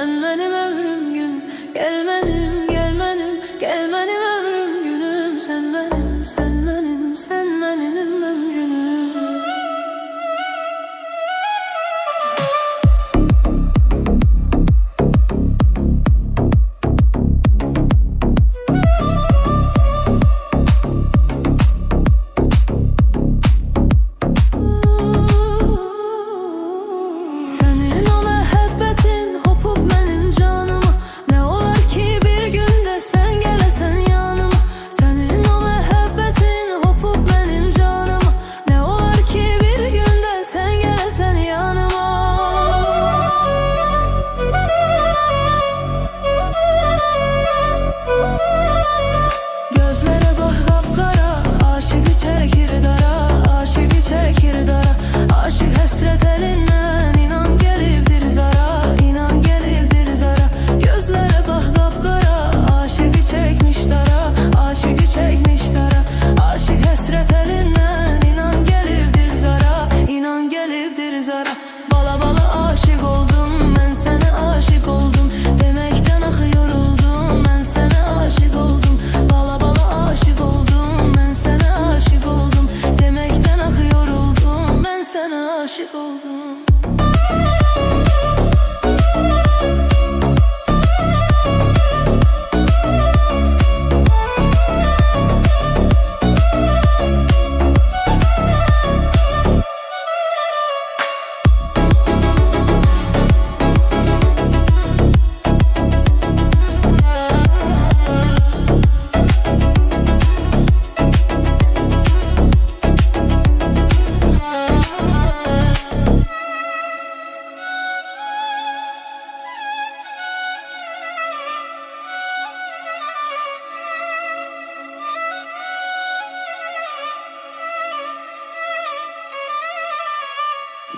sen benim ömrüm günüm. Gelmedim, gelmedim, gelmedim ömrüm günüm. Sen benim, sen benim, sen benim ömrüm günüm. Aşık hasret elinden inan gelibdir zara, inan gelibdir zara. Gözlere bak kapkara, aşığı çekmiş dara, aşığı çekmiş dara. Aşık hasret elinden inan gelibdir zara, inan gelibdir zara. Bala bala aşık oldum, ben sana aşık oldum. Demekten axı yoruldum, ben sana aşık oldum. Bala bala aşık oldum, ben sana aşık oldum. Demekten axı yoruldum, ben sana aşık oldum.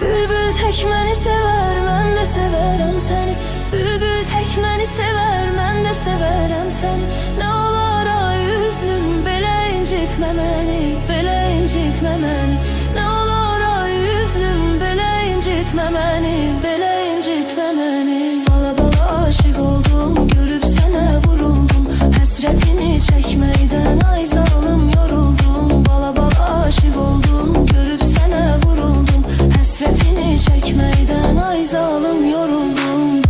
Bülbül tek məni sever, mən də sevərəm səni. Bülbül tek məni sever, mən də sevərəm səni. Nə olar ay üzlüm, belə incitmə məni, belə incitmə məni. Nə olar ay üzlüm, belə incitmə məni, belə incitmə məni. Bala bala aşık oldum, görüb sənə vuruldum. Həsrətini çəkməkdən ay zalım yoruldum. Bala bala aşık oldum, görüb sənə vuruldum. Həsrətini çəkməkdən ay zalım yoruldum.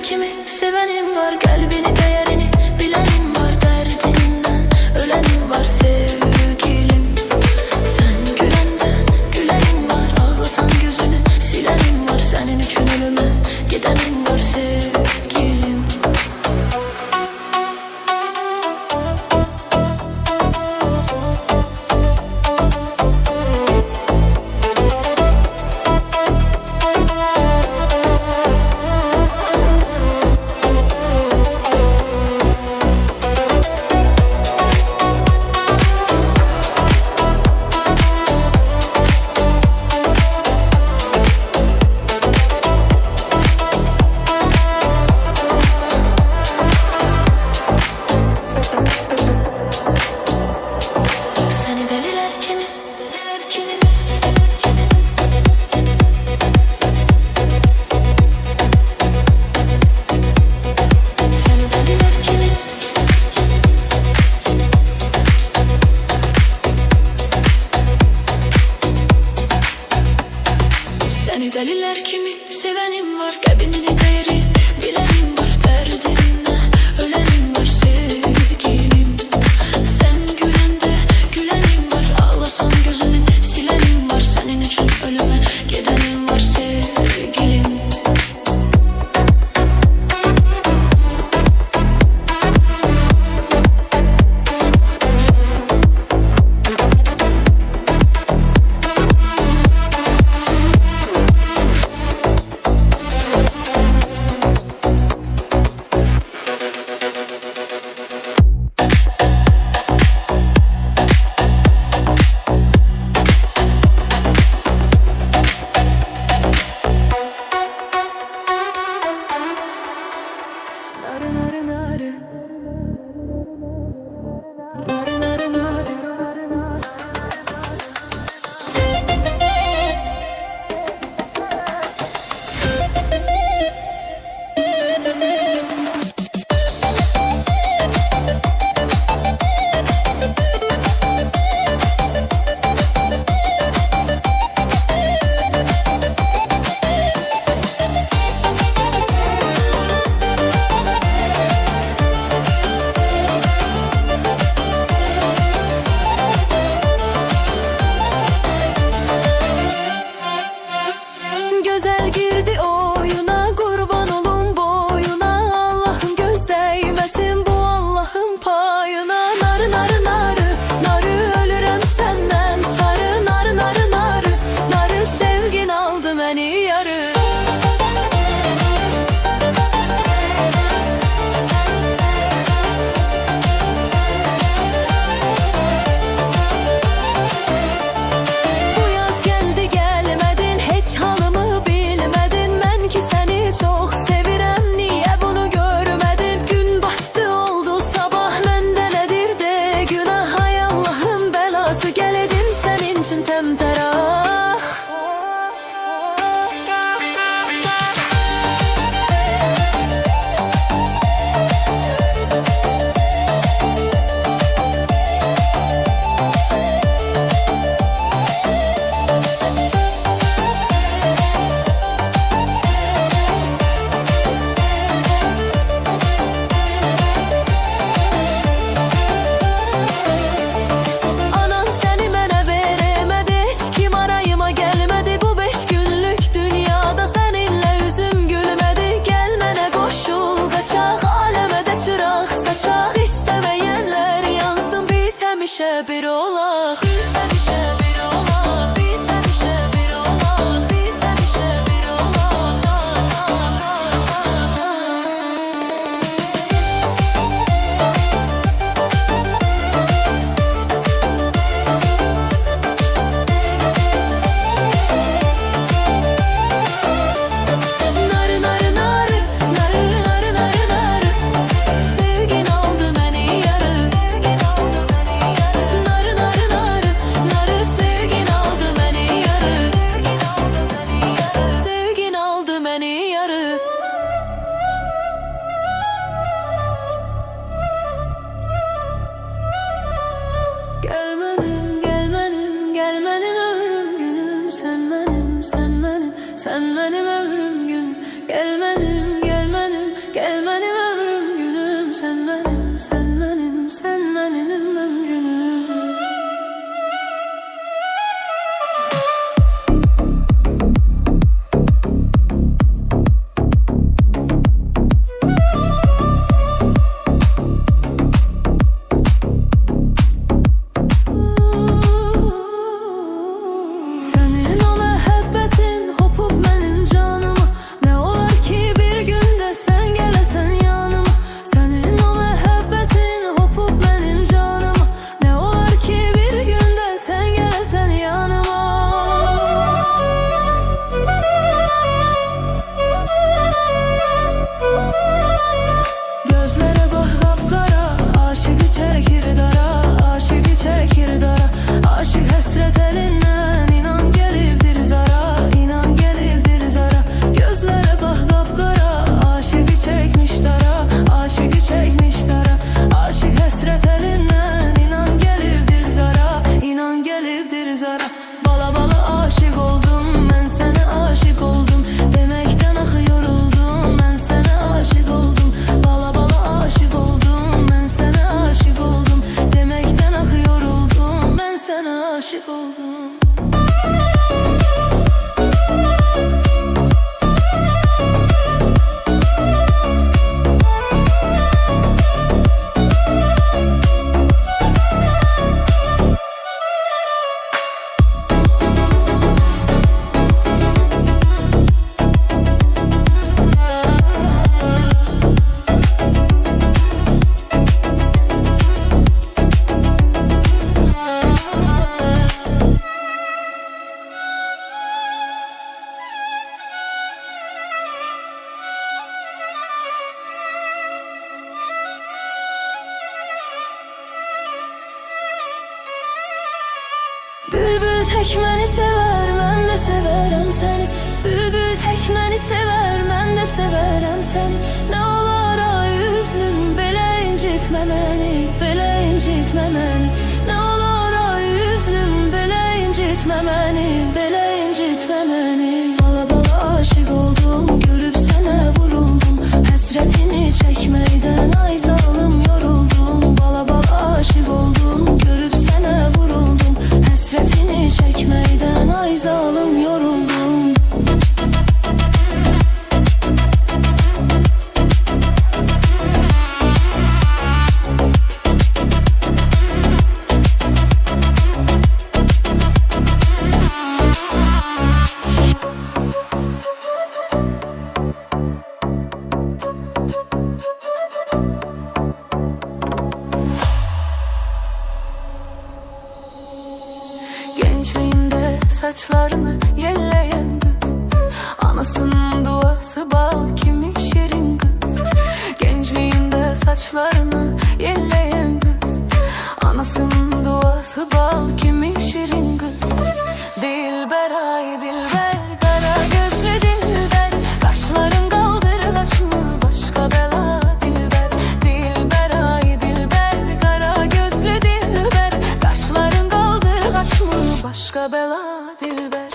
kimi sevenim var. Kalbini değerini bilenim var. Derdinden ölenim var sevgilim. Sen gülenden gülenim var. Ağlasan gözünü silenim var. Senin için ölüme gidenim var sevgilim. Seni deliler kimi, deliler kimi? Seni deliler kimi? Seni deliler kimi sevenim var. Kalbinin değeri bilenim var. Derdinle ölenim var sevgilim. Sen gülende gülenim var. Ağlasan gözünü silenim var. Senin için ölüme gidenim var sevgilim. Narı narı narı. Narı narı narı. Güzel girdi oyuna, kurban olun boyuna. Allah'ım göz değmesin bu Allah'ın payına. Narı narı narı, narı ölürüm senden sarı. Narı narı narı, narı sevgin aldı beni yarı. Bu yaz geldi gelmedin, hiç halımı bilmedin. Ben ki seni çok sevirem, niye bunu görmedin? Gün battı oldu sabah, mende nedir de günah. Hay Allah'ın belası, geledim senin için temterah. Anan seni mənə veremedi, hiç kim arayıma gelmedi. Bu 5 günlük dünyada seninle yüzüm gülmedi. Gel mənə qoşul qaçaq, aləmə də çıraq saçaq. İstemeyenler yansın, biz həmişə bir olaq. Biz həmişə bir olaq, biz həmişə bir olaq, biz həmişə bir olaq. Narı narı narı, narı narı narı narı. Sevgin aldı beni yarı. Narı narı narı, narı sevgin aldı beni yarı. Sevgin aldı beni yarı. Gelmedim, gelmedim, gelmedim ömrüm günüm. Sen benim, sen benim, sen benim ömrüm günüm. Gelmedim, gelmedim, tek məni sevər, mən də sevərəm səni. Bülbül tek məni sevər, mən də sevərəm səni. Nə olar ay üzlüm, belə incitmə məni, belə incitmə məni. Nə olar ay üzlüm, belə incitmə məni, belə incitmə məni. Bala bala aşık oldum, görüb sənə vuruldum. Həsrətini çəkməkdən ay zalım yoruldum. Bala bala aşık oldum, görüb sənə vuruldum. Həsrətini çəkməkdən ay zalım yoruldum. Gençliğinde saçlarını yelleyen kız, anasının duası bal, kimi şirin kız. Gençliğinde saçlarını yelleyen kız, anasının duası bal, kimi şirin kız. Dilber ay dilber, kara gözlü dilber, kaşların kaldırgaç mı başka bela dilber. Dilber ay dilber, kara gözlü dilber, kaşların kaldırgaç mı başka bela dilber.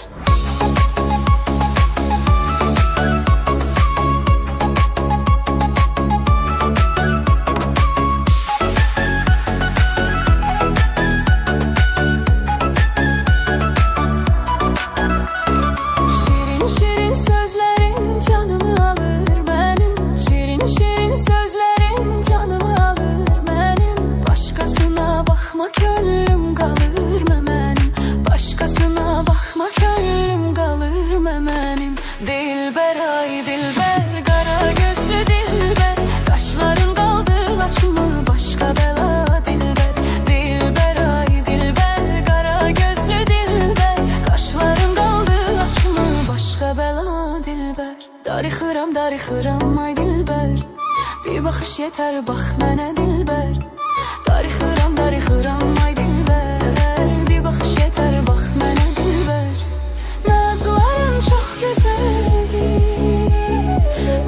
Şirin şirin sözlerin canımı alır benim. Şirin şirin sözlerin canımı alır benim. Başkasına bakma gönlüm kalır memenim. Başkasına bakma gönlüm kalır memenim. Dilber ay dilber, kara gözlü dilber, kaşların kaldırgaç mı başka bela dilber. Dilber ay dilber, kara gözlü dilber, kaşların kaldırgaç mı başka bela dilber. Darıxıram darıxıram ay dilber, bir bakış yeter bak mənə dilber. Darıxıram darıxıram ay dilber, bir bakış yeter bak mənə dilber. Nazların çok güzeldi,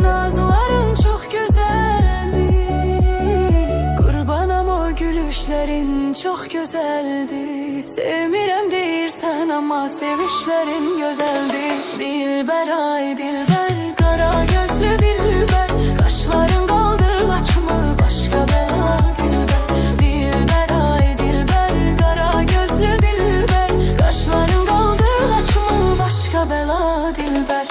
nazların çok güzeldi. Qurbanam o gülüşlerin çok güzeldi. Sevmirəm deyirsən ama sevişlerin güzeldi. Dilber ay dilber, kara gözlü dilber, kaşların kaldırgaç mı başka bela dilber. Dilber ay dilber, kara gözlü dilber, kaşların kaldırgaç mı başka bela dilber.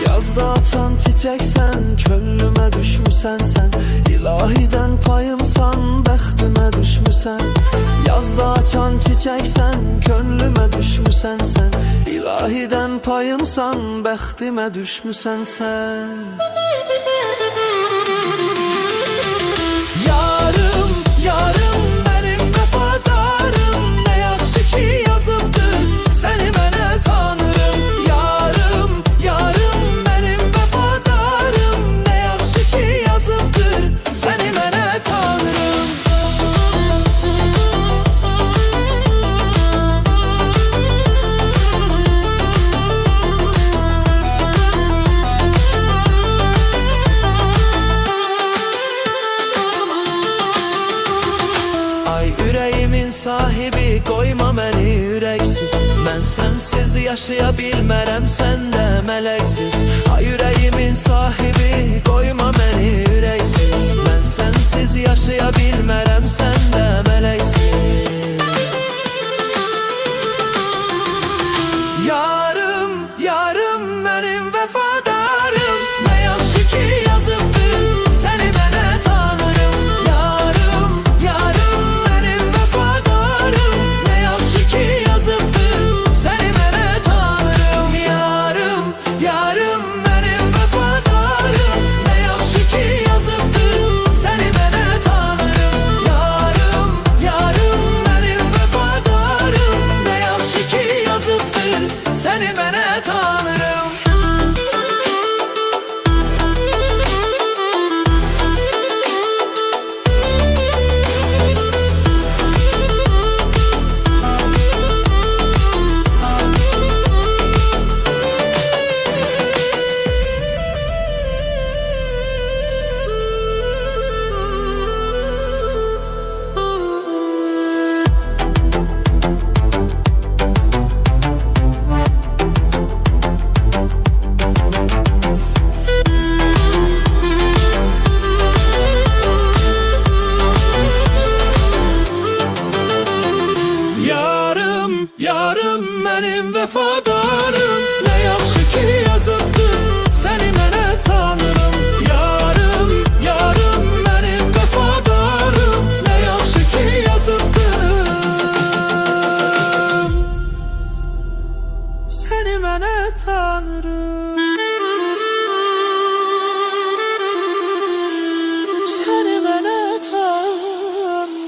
Yazda açan çiçeksen, könlüme düşmüsən sen. İlahiden payımsan, bəxtimə düşmüsən. Yazda açan çiçeksen, könlüme düşmüsən sen. İlahiden payımsan, bəxtimə düşmüsən sen. Yarım, yarım benim vəfadarım, ne yaxşı ki yazıbdır səni mənə tanırım. Yarım, yarım benim vəfadarım, ne yaxşı ki yazıbdır səni mənə tanırım. sensiz yaşaya bilmərəm, sən də mələksiz. Ay ürəyimin sahibi, qoyma məni ürəksiz. Mən sensiz yaşaya bilmərəm, sən də mələksiz. Yarım, yarım mənim vəfadarım, nə yaxşı ki yazıbdır səni mənə tanırım. Yarım, yarım mənim vəfadarım, nə yaxşı ki yazıbdır səni mənə tanırım. Yarım, yarım mənim vəfadarım, nə yaxşı ki yazıbdır səni mənə tanırım. Yarım, yarım mənim vəfadarım, nə yaxşı ki yazıbdır səni mənə tanırım. Yarım, yarım mənim vəfadarım, nə yaxşı ki yazıbdır səni mənə tanırım. Yarım, yarım mənim vəfadarım, nə yaxşı ki yazıbdır səni mənə tanırım. Səni mənə tanırım.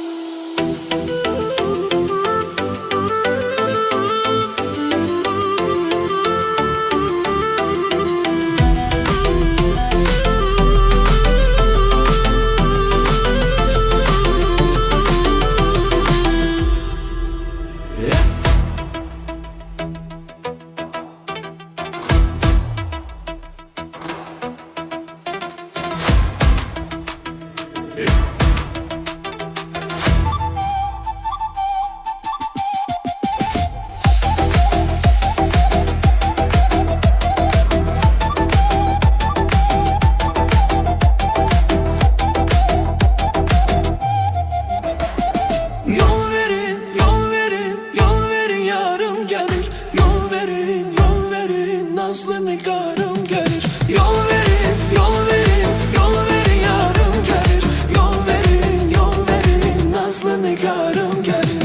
Yol verin, yol verin, yol verin yarım gelir. Yol verin, yol verin, nazlı nigarım gelir. Yol verin, yol verin, yol verin yarım gelir. Yol verin, yol verin, nazlı nigarım gelir.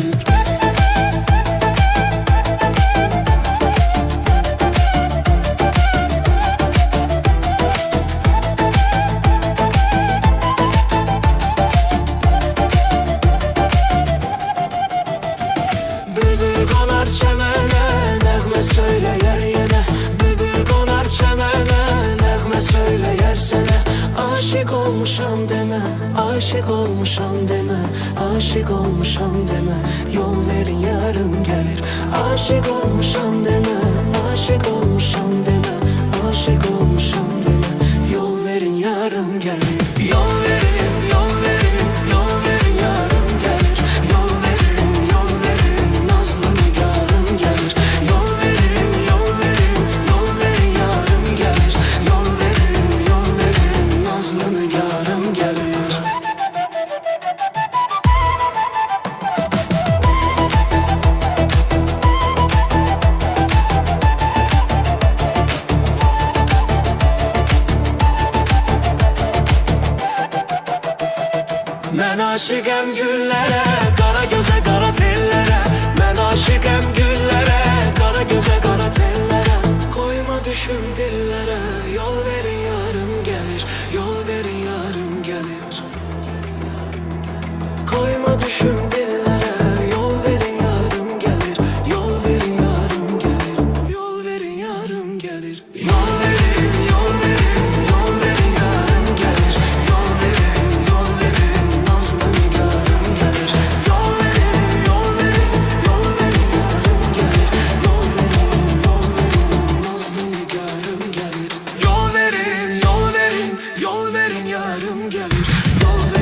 Bülbül qonar çəmənə, nəğmə söyləyər yenə. Bülbül qonar çəmənə, nəğmə söyləyər sənə. Aşiq olmuşam demə, aşiq olmuşam demə, aşiq olmuşam demə. Yol verin yarım gəlir. Aşiq olmuşam demə, aşiq olmuşam demə, aşiq olmuşam demə. Yol verin yarım gəlir. Yol verin, yol verin, yol verin yarım gəlir. Yol verin, yol verin, nazlı nigarım gəlir. Yol verin, yol verin, yol verin yarım gəlir. Yol verin, yol verin, nazlı nigarım gəlir. Mən aşiqəm güllərə, qara gözə, qara tellərə. Mən aşiqəm güllərə, qara gözə, qara tellərə. Qoyma düşüm dillərə, yol verin yarım gəlir. Yol verin yarım gəlir. Koyma düşüm dillere, yol verin yarım gelir. Yol verin yarım gelir. Yol verin yarım gelir. Yol verin, yol verin, yol verin yarım gelir. Yol verin, nazlı nigarım gelir. Yol verin, yol verin, yol verin yarım gelir. Yol verin, nazlı nigarım gelir. Yol verin, yol verin, yol verin yarım gelir. Yol verin.